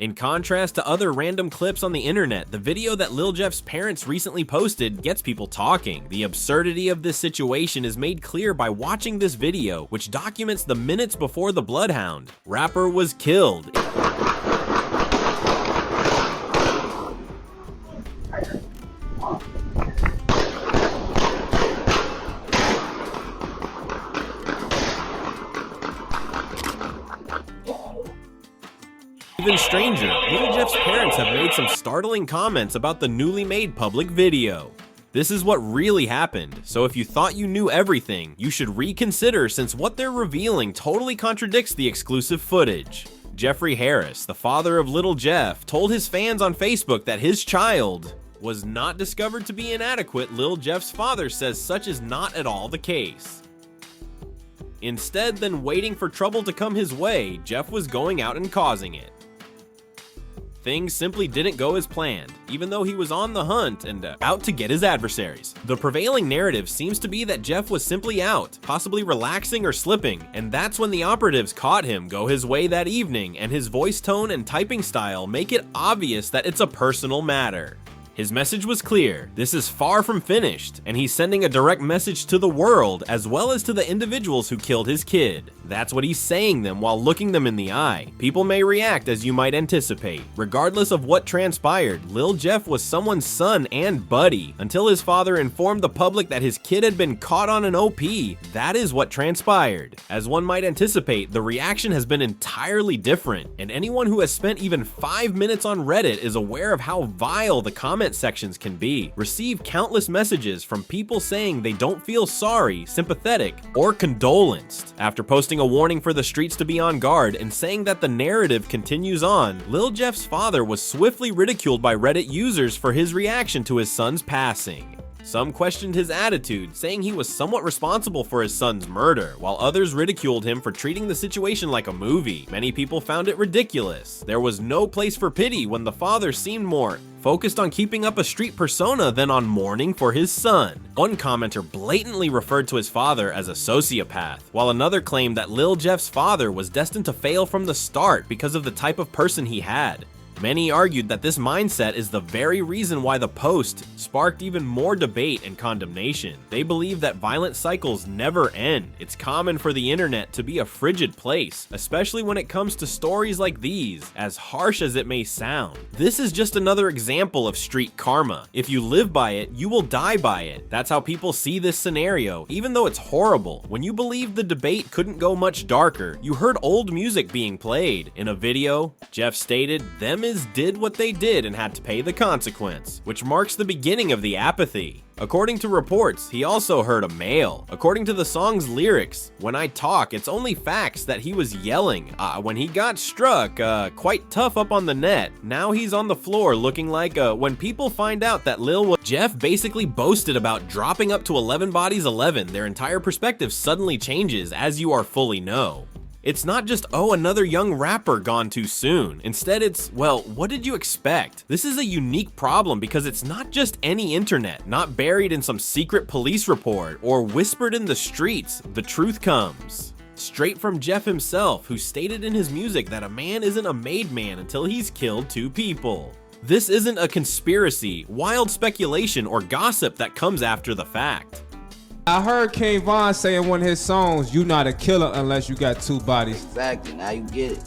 In contrast to other random clips on the internet, the video that Lil Jeff's parents recently posted gets people talking. The absurdity of this situation is made clear by watching this video, which documents the minutes before the bloodhound rapper was killed. Even stranger, Lil Jeff's parents have made some startling comments about the newly made public video. This is what really happened, so if you thought you knew everything, you should reconsider since what they're revealing totally contradicts the exclusive footage. Jeffrey Harris, the father of Lil Jeff, told his fans on Facebook that his child was not discovered to be inadequate. Lil Jeff's father says such is not at all the case. Instead, than waiting for trouble to come his way, Jeff was going out and causing it. Things simply didn't go as planned, even though he was on the hunt and out to get his adversaries. The prevailing narrative seems to be that Jeff was simply out, possibly relaxing or slipping, and that's when the operatives caught him go his way that evening, and his voice tone and typing style make it obvious that it's a personal matter. His message was clear, this is far from finished, and he's sending a direct message to the world as well as to the individuals who killed his kid. That's what he's saying them while looking them in the eye. People may react as you might anticipate. Regardless of what transpired, Lil Jeff was someone's son and buddy. Until his father informed the public that his kid had been caught on an OP, that is what transpired. As one might anticipate, the reaction has been entirely different, and anyone who has spent even 5 minutes on Reddit is aware of how vile the comment sections can be. Receive countless messages from people saying they don't feel sorry, sympathetic, or condolenced. After posting a warning for the streets to be on guard and saying that the narrative continues on, Lil Jeff's father was swiftly ridiculed by Reddit users for his reaction to his son's passing. Some questioned his attitude, saying he was somewhat responsible for his son's murder, while others ridiculed him for treating the situation like a movie. Many people found it ridiculous. There was no place for pity when the father seemed more focused on keeping up a street persona than on mourning for his son. One commenter blatantly referred to his father as a sociopath, while another claimed that Lil Jeff's father was destined to fail from the start because of the type of person he had. Many argued that this mindset is the very reason why the post sparked even more debate and condemnation. They believe that violent cycles never end. It's common for the internet to be a frigid place, especially when it comes to stories like these, as harsh as it may sound. This is just another example of street karma. If you live by it, you will die by it. That's how people see this scenario, even though it's horrible. When you believe the debate couldn't go much darker, you heard old music being played. In a video, Jeff stated, "Them is did what they did and had to pay the consequence," which marks the beginning of the apathy. According to reports, he also hurt a male. According to the song's lyrics, "When I talk, it's only facts that he was yelling. When he got struck, quite tough up on the net. Now he's on the floor looking like when people find out that Jeff basically boasted about dropping up to 11 bodies 11. Their entire perspective suddenly changes, as you are fully know. It's not just, oh, another young rapper gone too soon. Instead, it's, well, what did you expect? This is a unique problem because it's not just any internet, not buried in some secret police report or whispered in the streets. The truth comes straight from Jeff himself, who stated in his music that a man isn't a made man until he's killed 2 people. This isn't a conspiracy, wild speculation, or gossip that comes after the fact. I heard King Von say in one of his songs, "You not a killer unless you got 2 bodies." Exactly, now you get it.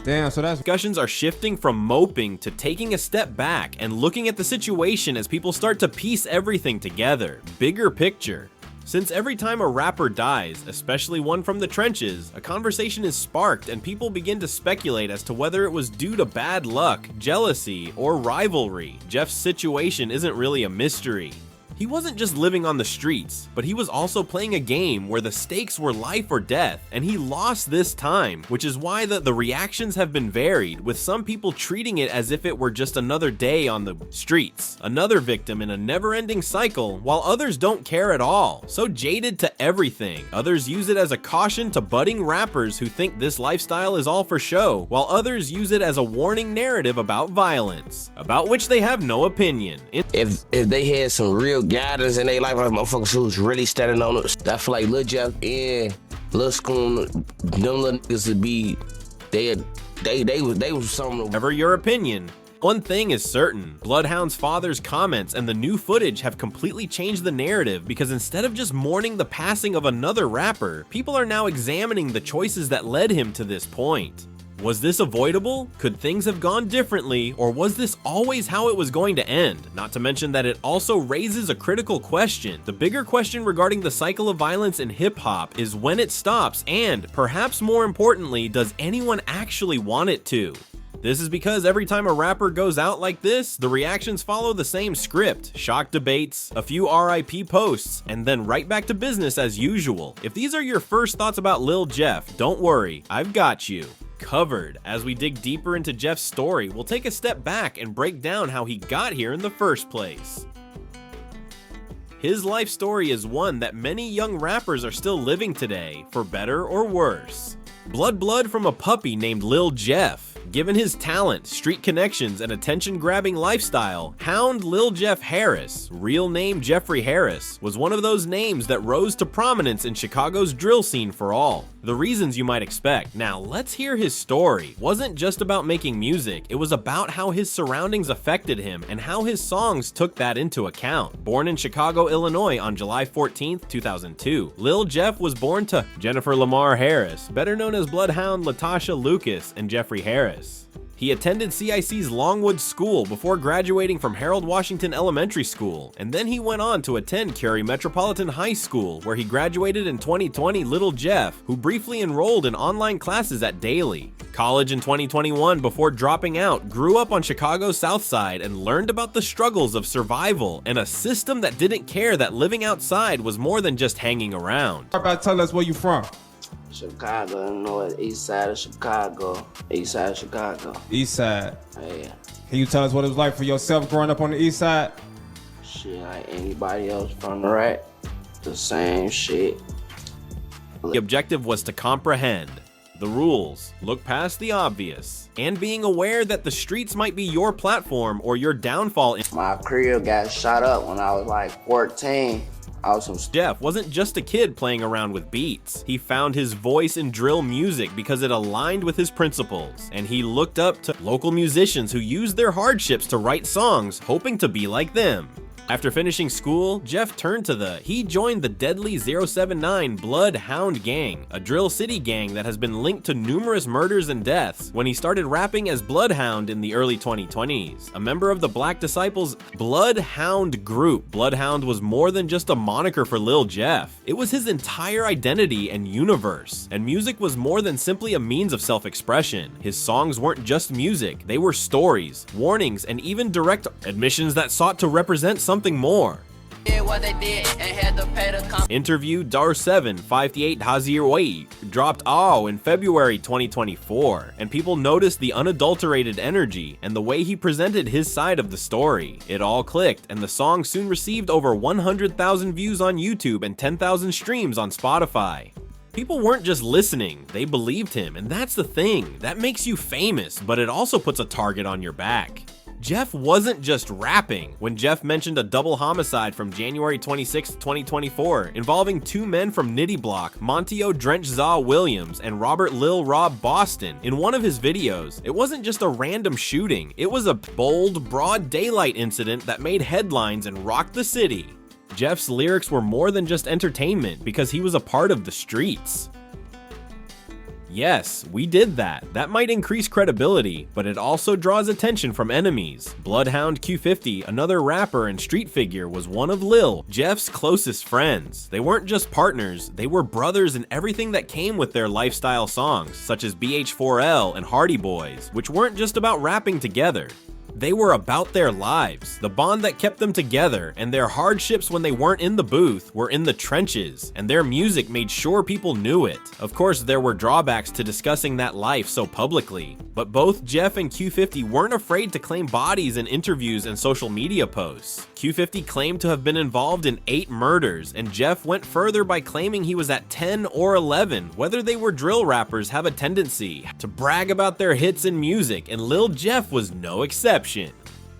Damn, so that's... Discussions are shifting from moping to taking a step back and looking at the situation as people start to piece everything together. Bigger picture. Since every time a rapper dies, especially one from the trenches, a conversation is sparked and people begin to speculate as to whether it was due to bad luck, jealousy, or rivalry. Jeff's situation isn't really a mystery. He wasn't just living on the streets, but he was also playing a game where the stakes were life or death, and he lost this time, which is why the reactions have been varied, with some people treating it as if it were just another day on the streets, another victim in a never-ending cycle, while others don't care at all, so jaded to everything. Others use it as a caution to budding rappers who think this lifestyle is all for show, while others use it as a warning narrative about violence, about which they have no opinion. If they had some real guidance in their life, like motherfuckers who's really standing on it, I feel like Lil Jeff and Lil Schoon, them little niggas would be, they'd They was something. Whatever your opinion, one thing is certain, Bloodhound's father's comments and the new footage have completely changed the narrative because instead of just mourning the passing of another rapper, people are now examining the choices that led him to this point. Was this avoidable? Could things have gone differently? Or was this always how it was going to end? Not to mention that it also raises a critical question. The bigger question regarding the cycle of violence in hip-hop is when it stops and, perhaps more importantly, does anyone actually want it to? This is because every time a rapper goes out like this, the reactions follow the same script: shock debates, a few RIP posts, and then right back to business as usual. If these are your first thoughts about Lil Jeff, don't worry, I've got you covered. As we dig deeper into Jeff's story, we'll take a step back and break down how he got here in the first place. His life story is one that many young rappers are still living today, for better or worse. Blood from a puppy named Lil Jeff. Given his talent, street connections, and attention-grabbing lifestyle, Hound Lil Jeff Harris, real name Jeffrey Harris, was one of those names that rose to prominence in Chicago's drill scene for all. The reasons you might expect. Now, let's hear his story. It wasn't just about making music, it was about how his surroundings affected him and how his songs took that into account. Born in Chicago, Illinois on July 14th, 2002, Lil Jeff was born to Jennifer Lamar Harris, better known as Bloodhound Latasha Lucas and Jeffrey Harris. He attended CIC's Longwood School before graduating from Harold Washington Elementary School, and then he went on to attend Cary Metropolitan High School, where he graduated in 2020. Lil Jeff, who briefly enrolled in online classes at Daly College in 2021 before dropping out, grew up on Chicago's South Side and learned about the struggles of survival and a system that didn't care that living outside was more than just hanging around. How about tell us where you from? Chicago, Illinois, east side of Chicago. East side of Chicago. East side. Yeah. Can you tell us what it was like for yourself growing up on the east side? Shit, like anybody else from the rack, the same shit. The objective was to comprehend the rules, look past the obvious, and being aware that the streets might be your platform or your downfall. My career got shot up when I was like 14. Jeff wasn't just a kid playing around with beats. He found his voice in drill music because it aligned with his principles, and he looked up to local musicians who used their hardships to write songs, hoping to be like them. After finishing school, Jeff he joined the deadly 079 Bloodhound Gang, a Drill City gang that has been linked to numerous murders and deaths, when he started rapping as Bloodhound in the early 2020s. A member of the Black Disciples Bloodhound group, Bloodhound was more than just a moniker for Lil Jeff. It was his entire identity and universe, and music was more than simply a means of self-expression. His songs weren't just music, they were stories, warnings, and even direct admissions that sought to represent something more. Interview Dar 7 58 Hazir Way dropped in February 2024, and people noticed the unadulterated energy and the way he presented his side of the story. It all clicked, and the song soon received over 100,000 views on YouTube and 10,000 streams on Spotify. People weren't just listening, they believed him, and that's the thing. That makes you famous, but it also puts a target on your back. Jeff wasn't just rapping. When Jeff mentioned a double homicide from January 26, 2024, involving two men from Nitty Block, Monteo Drench Zaw Williams and Robert Lil Rob Boston, in one of his videos, it wasn't just a random shooting, it was a bold, broad daylight incident that made headlines and rocked the city. Jeff's lyrics were more than just entertainment because he was a part of the streets. Yes, we did that. That might increase credibility, but it also draws attention from enemies. Bloodhound Q50, another rapper and street figure, was one of Lil Jeff's closest friends. They weren't just partners, they were brothers in everything that came with their lifestyle songs, such as BH4L and Hardy Boys, which weren't just about rapping together. They were about their lives, the bond that kept them together, and their hardships when they weren't in the booth were in the trenches, and their music made sure people knew it. Of course, there were drawbacks to discussing that life so publicly, but both Jeff and Q50 weren't afraid to claim bodies in interviews and social media posts. Q50 claimed to have been involved in 8 murders, and Jeff went further by claiming he was at 10 or 11. Whether they were drill rappers have a tendency to brag about their hits in music, and Lil Jeff was no exception.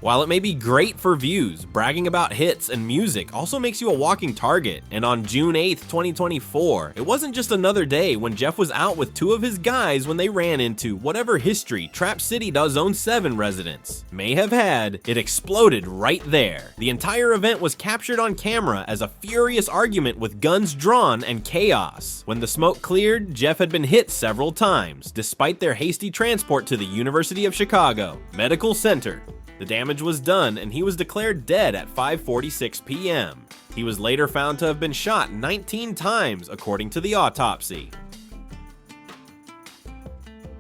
While it may be great for views, bragging about hits and music also makes you a walking target, and on June 8th, 2024, it wasn't just another day when Jeff was out with two of his guys when they ran into whatever history Trap City Zone 7 residents may have had. It exploded right there. The entire event was captured on camera as a furious argument with guns drawn and chaos. When the smoke cleared, Jeff had been hit several times, despite their hasty transport to the University of Chicago Medical Center. The damage was done and he was declared dead at 5:46 p.m. He was later found to have been shot 19 times according to the autopsy.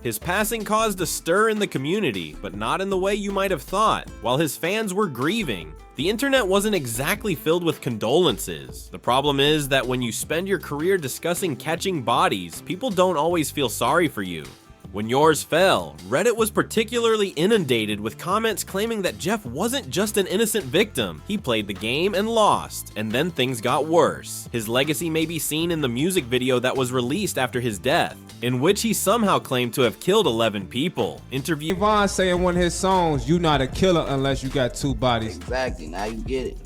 His passing caused a stir in the community, but not in the way you might have thought. While his fans were grieving, the internet wasn't exactly filled with condolences. The problem is that when you spend your career discussing catching bodies, people don't always feel sorry for you. When yours fell, Reddit was particularly inundated with comments claiming that Jeff wasn't just an innocent victim. He played the game and lost, and then things got worse. His legacy may be seen in the music video that was released after his death, in which he somehow claimed to have killed 11 people. Interview Von saying one of his songs, "You not a killer unless you got two bodies." Exactly, now you get it.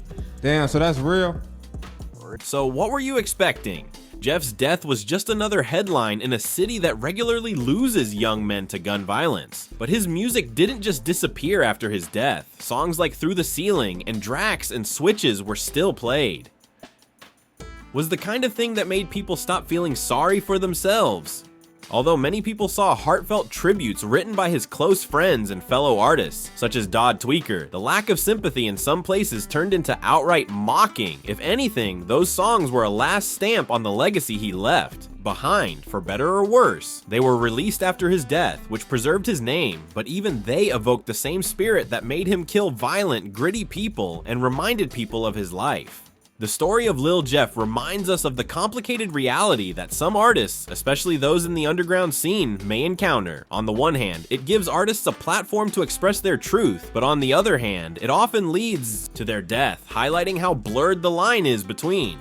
Damn, so that's real? So what were you expecting? Jeff's death was just another headline in a city that regularly loses young men to gun violence. But his music didn't just disappear after his death. Songs like Through the Ceiling and Drax and Switches were still played. Was the kind of thing that made people stop feeling sorry for themselves. Although many people saw heartfelt tributes written by his close friends and fellow artists, such as Dodd Tweaker, the lack of sympathy in some places turned into outright mocking. If anything, those songs were a last stamp on the legacy he left behind, for better or worse. They were released after his death, which preserved his name, but even they evoked the same spirit that made him kill violent, gritty people and reminded people of his life. The story of Lil Jeff reminds us of the complicated reality that some artists, especially those in the underground scene, may encounter. On the one hand, it gives artists a platform to express their truth, but on the other hand, it often leads to their death, highlighting how blurred the line is between.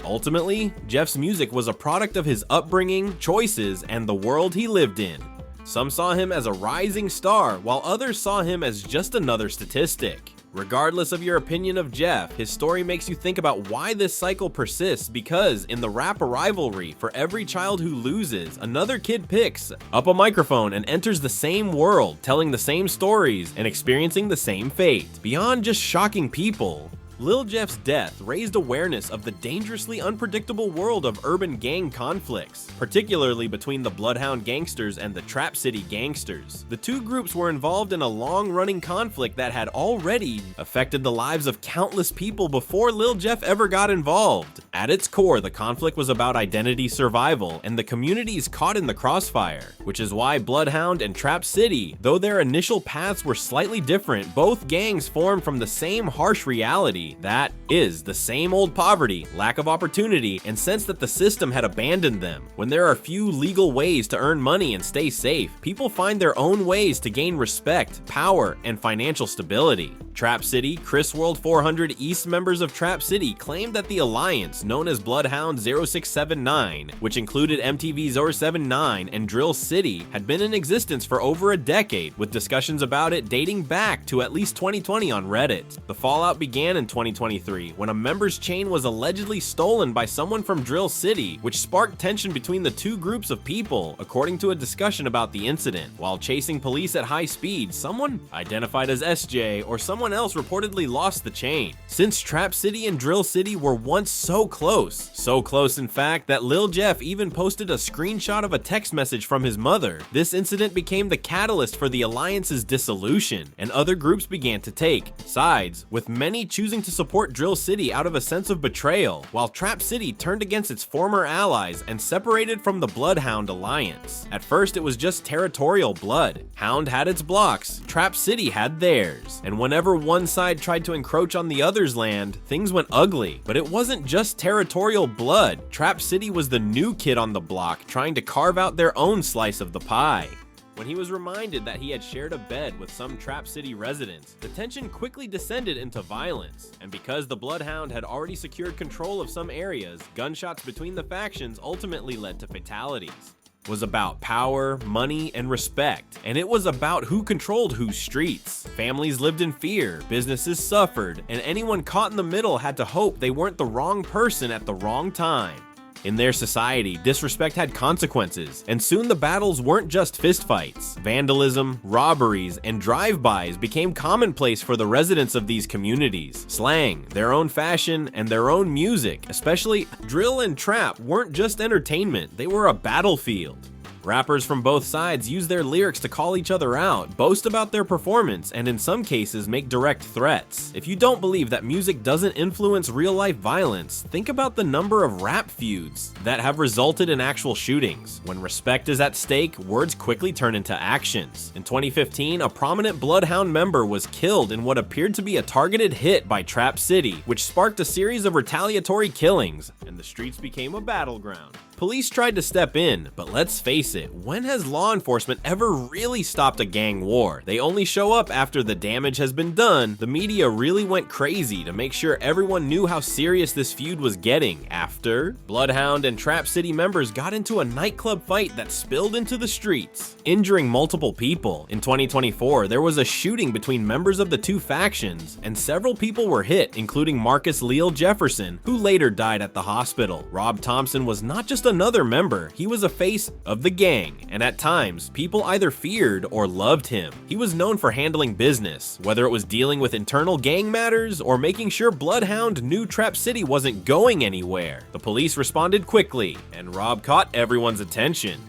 Ultimately, Jeff's music was a product of his upbringing, choices, and the world he lived in. Some saw him as a rising star, while others saw him as just another statistic. Regardless of your opinion of Jeff, his story makes you think about why this cycle persists, because in the rap rivalry, for every child who loses, another kid picks up a microphone and enters the same world, telling the same stories and experiencing the same fate. Beyond just shocking people, Lil Jeff's death raised awareness of the dangerously unpredictable world of urban gang conflicts, particularly between the Bloodhound gangsters and the Trap City gangsters. The two groups were involved in a long-running conflict that had already affected the lives of countless people before Lil Jeff ever got involved. At its core, the conflict was about identity survival and the communities caught in the crossfire, which is why Bloodhound and Trap City, though their initial paths were slightly different, both gangs formed from the same harsh reality. That is, the same old poverty, lack of opportunity, and sense that the system had abandoned them. When there are few legal ways to earn money and stay safe, people find their own ways to gain respect, power, and financial stability. Trap City, Chris World 400 East members of Trap City claimed that the alliance, known as Bloodhound 0679, which included MTV 079 and Drill City, had been in existence for over a decade, with discussions about it dating back to at least 2020 on Reddit. The fallout began in 2023 when a member's chain was allegedly stolen by someone from Drill City, which sparked tension between the two groups of people, according to a discussion about the incident. While chasing police at high speed, someone identified as SJ or someone else reportedly lost the chain. Since Trap City and Drill City were once so close in fact that Lil Jeff even posted a screenshot of a text message from his mother. This incident became the catalyst for the alliance's dissolution, and other groups began to take sides, with many choosing to support Drill City out of a sense of betrayal, while Trap City turned against its former allies and separated from the Bloodhound alliance. At first, it was just territorial blood. Hound had its blocks, Trap City had theirs, and whenever one side tried to encroach on the other's land, things went ugly. But it wasn't just territorial blood. Trap City was the new kid on the block, trying to carve out their own slice of the pie. When he was reminded that he had shared a bed with some Trap City residents, the tension quickly descended into violence, and because the Bloodhound had already secured control of some areas, gunshots between the factions ultimately led to fatalities. was about power, money, and respect, and it was about who controlled whose streets. Families lived in fear, businesses suffered, and anyone caught in the middle had to hope they weren't the wrong person at the wrong time. In their society, disrespect had consequences, and soon the battles weren't just fistfights. Vandalism, robberies, and drive-bys became commonplace for the residents of these communities. Slang, their own fashion, and their own music, especially drill and trap, weren't just entertainment, they were a battlefield. Rappers from both sides use their lyrics to call each other out, boast about their performance, and in some cases make direct threats. If you don't believe that music doesn't influence real-life violence, think about the number of rap feuds that have resulted in actual shootings. When respect is at stake, words quickly turn into actions. In 2015, a prominent Bloodhound member was killed in what appeared to be a targeted hit by Trap City, which sparked a series of retaliatory killings, and the streets became a battleground. Police tried to step in, but let's face it, when has law enforcement ever really stopped a gang war? They only show up after the damage has been done. The media really went crazy to make sure everyone knew how serious this feud was getting after Bloodhound and Trap City members got into a nightclub fight that spilled into the streets, injuring multiple people. In 2024, there was a shooting between members of the two factions, and several people were hit, including Marcus Lil Jefferson, who later died at the hospital. Rob Thompson was not just another member, he was a face of the gang, and at times, people either feared or loved him. He was known for handling business, whether it was dealing with internal gang matters or making sure Bloodhound knew Trap City wasn't going anywhere. The police responded quickly, and Rob caught everyone's attention.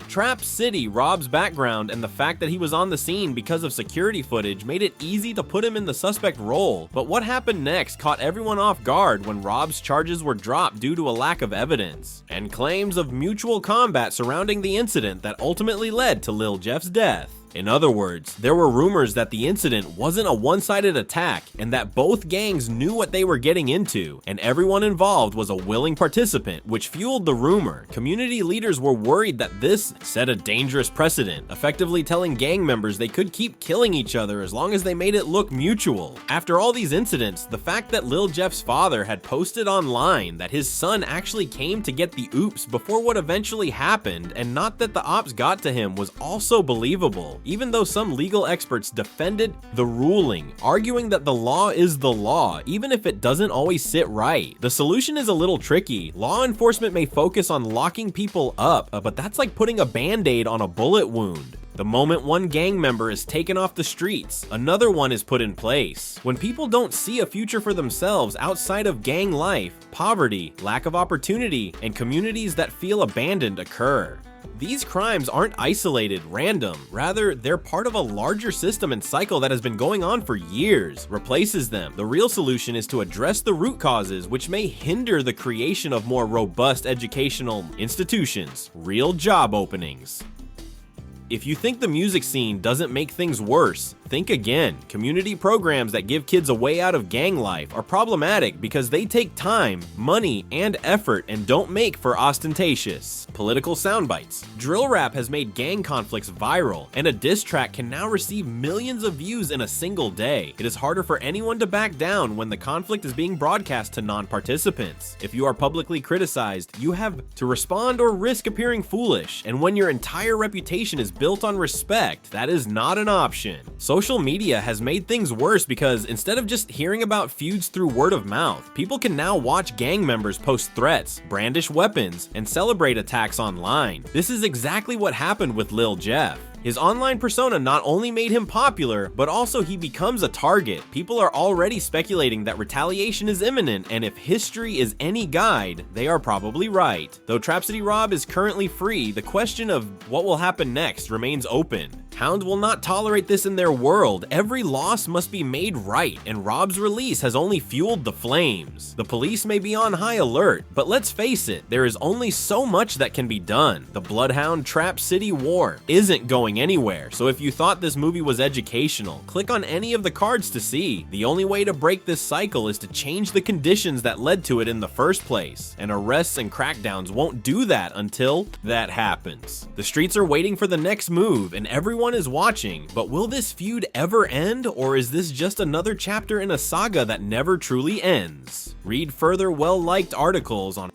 Trap City, Rob's background, and the fact that he was on the scene because of security footage made it easy to put him in the suspect role. But what happened next caught everyone off guard when Rob's charges were dropped due to a lack of evidence, and claims of mutual combat surrounding the incident that ultimately led to Lil Jeff's death. In other words, there were rumors that the incident wasn't a one-sided attack and that both gangs knew what they were getting into, and everyone involved was a willing participant, which fueled the rumor. Community leaders were worried that this set a dangerous precedent, effectively telling gang members they could keep killing each other as long as they made it look mutual. After all these incidents, the fact that Lil Jeff's father had posted online that his son actually came to get the oops before what eventually happened, and not that the ops got to him, was also believable. Even though some legal experts defended the ruling, arguing that the law is the law, even if it doesn't always sit right. The solution is a little tricky. Law enforcement may focus on locking people up, but that's like putting a band-aid on a bullet wound. The moment one gang member is taken off the streets, another one is put in place. When people don't see a future for themselves outside of gang life, poverty, lack of opportunity, and communities that feel abandoned occur. These crimes aren't isolated, random, rather they're part of a larger system and cycle that has been going on for years, replaces them. The real solution is to address the root causes, which may hinder the creation of more robust educational institutions, real job openings. If you think the music scene doesn't make things worse, think again. Community programs that give kids a way out of gang life are problematic because they take time, money, and effort and don't make for ostentatious political soundbites. Drill rap has made gang conflicts viral, and a diss track can now receive millions of views in a single day. It is harder for anyone to back down when the conflict is being broadcast to non-participants. If you are publicly criticized, you have to respond or risk appearing foolish, and when your entire reputation is built on respect, that is not an option. Social media has made things worse because instead of just hearing about feuds through word of mouth, people can now watch gang members post threats, brandish weapons, and celebrate attacks online. This is exactly what happened with Lil Jeff. His online persona not only made him popular, but also he becomes a target. People are already speculating that retaliation is imminent, and if history is any guide, they are probably right. Though Trap City Rob is currently free, the question of what will happen next remains open. Hound will not tolerate this in their world. Every loss must be made right, and Rob's release has only fueled the flames. The police may be on high alert, but let's face it, there is only so much that can be done. The Bloodhound Trap City war isn't going anywhere, so if you thought this movie was educational, click on any of the cards to see. The only way to break this cycle is to change the conditions that led to it in the first place, and arrests and crackdowns won't do that until that happens. The streets are waiting for the next move, and everyone is watching, but will this feud ever end, or is this just another chapter in a saga that never truly ends? Read further well-liked articles on